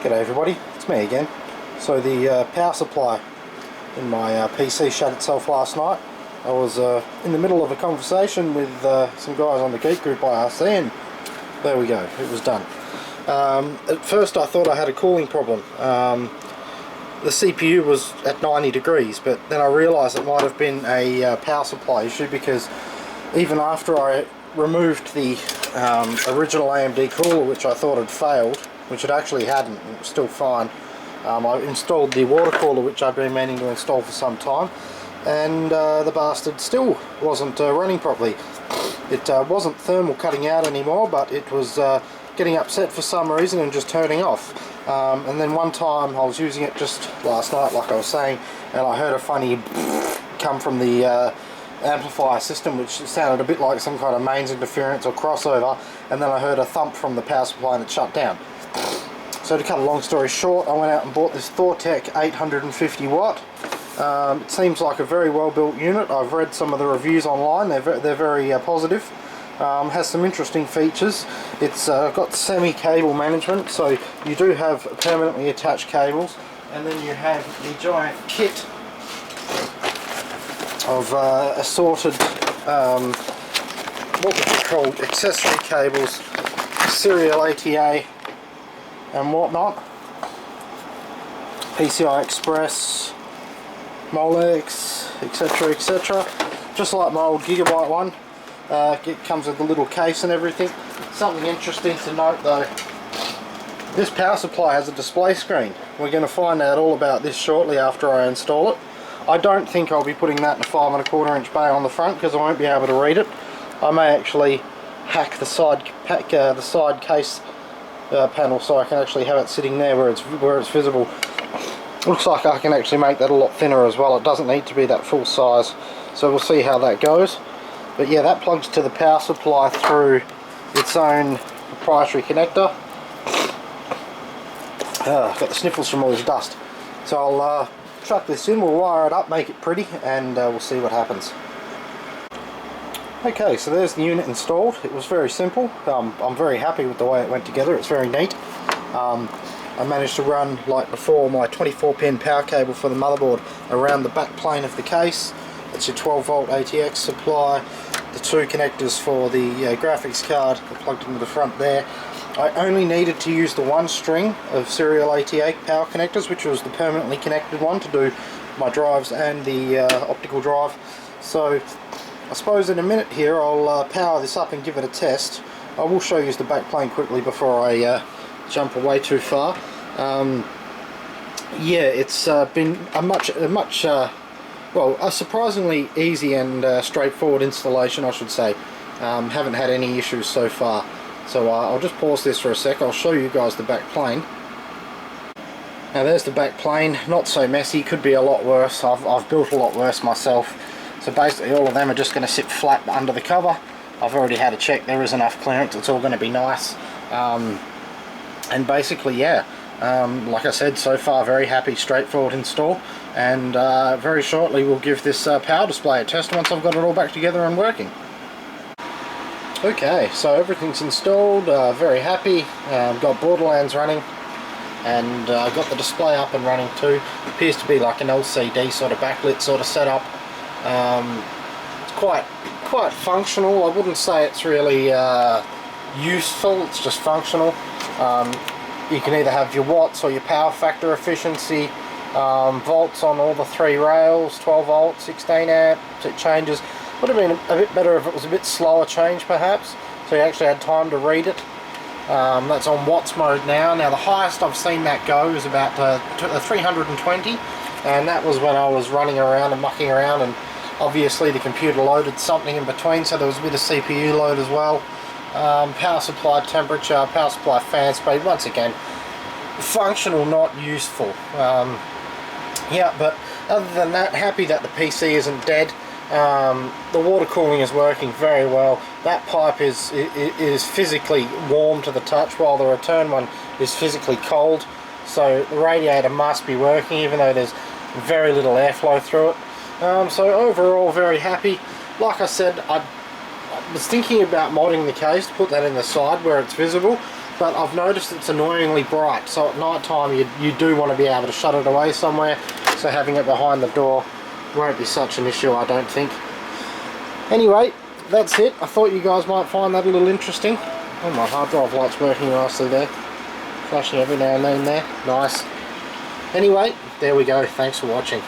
G'day everybody, it's me again. So the power supply in my PC shut itself last night. I was in the middle of a conversation with some guys on the Geek group IRC, and there we go, it was done. At first I thought I had a cooling problem. The CPU was at 90 degrees, but then I realised it might have been a power supply issue, because even after I removed the original AMD cooler, which I thought had failed, which it actually hadn't, it was still fine. I installed the water cooler, which I've been meaning to install for some time, and the bastard still wasn't running properly. It wasn't thermal cutting out anymore, but it was getting upset for some reason and just turning off. And then one time I was using it just last night, like I was saying, and I heard a funny come from the amplifier system, which sounded a bit like some kind of mains interference or crossover, and then I heard a thump from the power supply and it shut down. So to cut a long story short, I went out and bought this Thortec 850 watt. It seems like a very well built unit. I've read some of the reviews online, they're very positive. Has some interesting features. It's got semi-cable management, so you do have permanently attached cables, and then you have the giant kit of assorted what would be called accessory cables, serial ATA and whatnot, PCI Express, Molex, etc, etc, just like my old Gigabyte one. It comes with a little case and everything. Something interesting to note though, this power supply has a display screen. We're going to find out all about this shortly after I install it. I don't think I'll be putting that in a 5 1/4 inch bay on the front, because I won't be able to read it. I may actually hack the side case panel, so I can actually have it sitting there where it's visible. Looks like I can actually make that a lot thinner as well. It doesn't need to be that full size, so we'll see how that goes. But yeah, that plugs to the power supply through its own proprietary connector. I've got the sniffles from all this dust. So I'll chuck this in, we'll wire it up, make it pretty, and we'll see what happens. Okay, so there's the unit installed. It was very simple. I'm very happy with the way it went together. It's very neat. I managed to run, like before, my 24-pin power cable for the motherboard around the back plane of the case. It's your 12-volt ATX supply, the two connectors for the graphics card are plugged into the front there. I only needed to use the one string of serial ATA power connectors, which was the permanently connected one, to do my drives and the optical drive. So I suppose in a minute here I'll power this up and give it a test. I will show you the back plane quickly before I jump away too far. Yeah, it's been a surprisingly easy and straightforward installation, I should say. Haven't had any issues so far. So I'll just pause this for a sec. I'll show you guys the back plane. Now there's the back plane. Not so messy, could be a lot worse. I've built a lot worse myself. So basically all of them are just going to sit flat under the cover. I've already had a check, there is enough clearance, it's all going to be nice. And basically, yeah, like I said, so far very happy, straightforward install, and very shortly we'll give this power display a test once I've got it all back together and working. Okay, so everything's installed, very happy. Got Borderlands running, and got the display up and running too. Appears to be like an LCD sort of backlit sort of setup. It's quite functional. I wouldn't say it's really useful, it's just functional. You can either have your watts or your power factor efficiency, volts on all the three rails, 12 volts, 16 amps, it changes. Would have been a bit better if it was a bit slower change perhaps, so you actually had time to read it. That's on watts mode now. Now the highest I've seen that go is about 320, and that was when I was running around and mucking around, and obviously the computer loaded something in between, so there was a bit of CPU load as well. Power supply temperature, power supply fan speed, once again functional, not useful. Yeah, but other than that, happy that the PC isn't dead. The water cooling is working very well. That pipe is physically warm to the touch, while the return one is physically cold, so the radiator must be working even though there's very little airflow through it. So overall very happy. Like I said, I was thinking about modding the case to put that in the side where it's visible, but I've noticed it's annoyingly bright, so at night time you do want to be able to shut it away somewhere, so having it behind the door won't be such an issue, I don't think. Anyway, that's it. I thought you guys might find that a little interesting. Oh, my hard drive light's working nicely there, flashing every now and then there. Nice. Anyway, there we go. Thanks for watching.